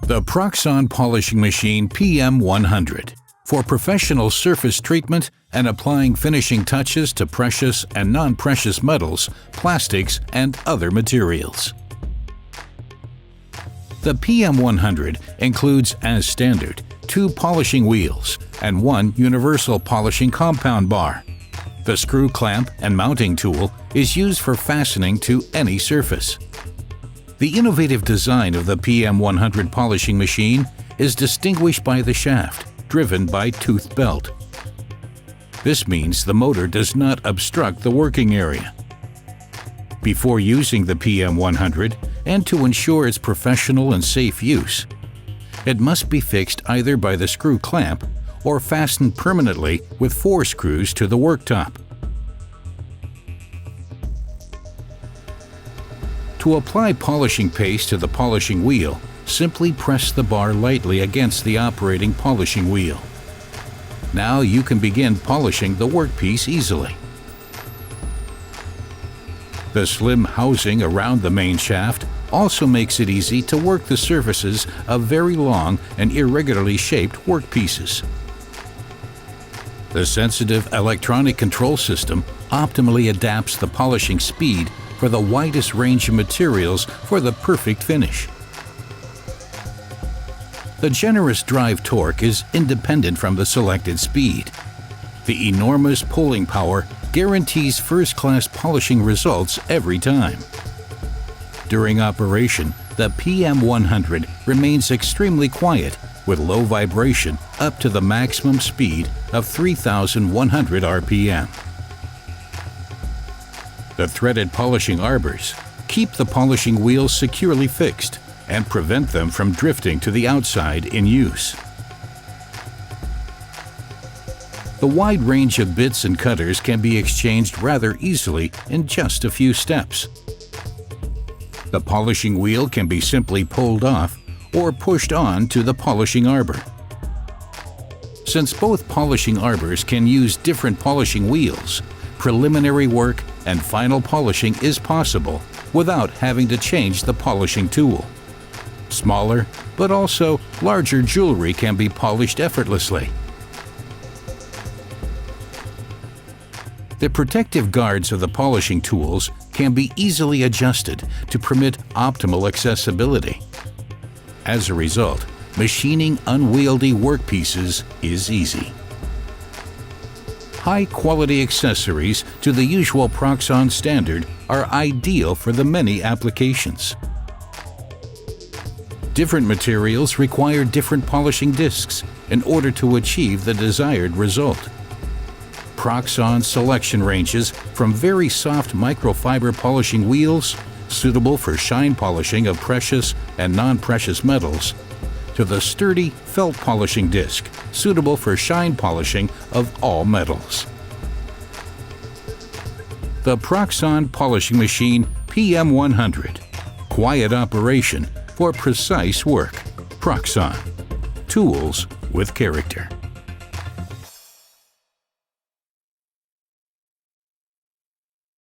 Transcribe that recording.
The Proxxon Polishing Machine PM100 for professional surface treatment and applying finishing touches to precious and non-precious metals, plastics, and other materials. The PM100 includes, as standard, 2 polishing wheels and 1 universal polishing compound bar. The screw clamp and mounting tool is used for fastening to any surface. The innovative design of the PM100 polishing machine is distinguished by the shaft, driven by toothed belt. This means the motor does not obstruct the working area. Before using the PM100, and to ensure its professional and safe use, it must be fixed either by the screw clamp or fastened permanently with 4 screws to the worktop. To apply polishing paste to the polishing wheel, simply press the bar lightly against the operating polishing wheel. Now you can begin polishing the workpiece easily. The slim housing around the main shaft also makes it easy to work the surfaces of very long and irregularly shaped workpieces. The sensitive electronic control system optimally adapts the polishing speed for the widest range of materials for the perfect finish. The generous drive torque is independent from the selected speed. The enormous pulling power guarantees first-class polishing results every time. During operation, the PM100 remains extremely quiet with low vibration up to the maximum speed of 3,100 RPM. The threaded polishing arbors keep the polishing wheels securely fixed and prevent them from drifting to the outside in use. The wide range of bits and cutters can be exchanged rather easily in just a few steps. The polishing wheel can be simply pulled off or pushed on to the polishing arbor. Since both polishing arbors can use different polishing wheels, preliminary work and final polishing is possible without having to change the polishing tool. Smaller, but also larger jewelry can be polished effortlessly. The protective guards of the polishing tools can be easily adjusted to permit optimal accessibility. As a result, machining unwieldy workpieces is easy. High-quality accessories to the usual Proxxon standard are ideal for the many applications. Different materials require different polishing discs in order to achieve the desired result. Proxxon's selection ranges from very soft microfiber polishing wheels, suitable for shine polishing of precious and non-precious metals, to the sturdy felt polishing disc, suitable for shine polishing of all metals. The Proxxon Polishing Machine PM100. Quiet operation for precise work. Proxxon. Tools with character.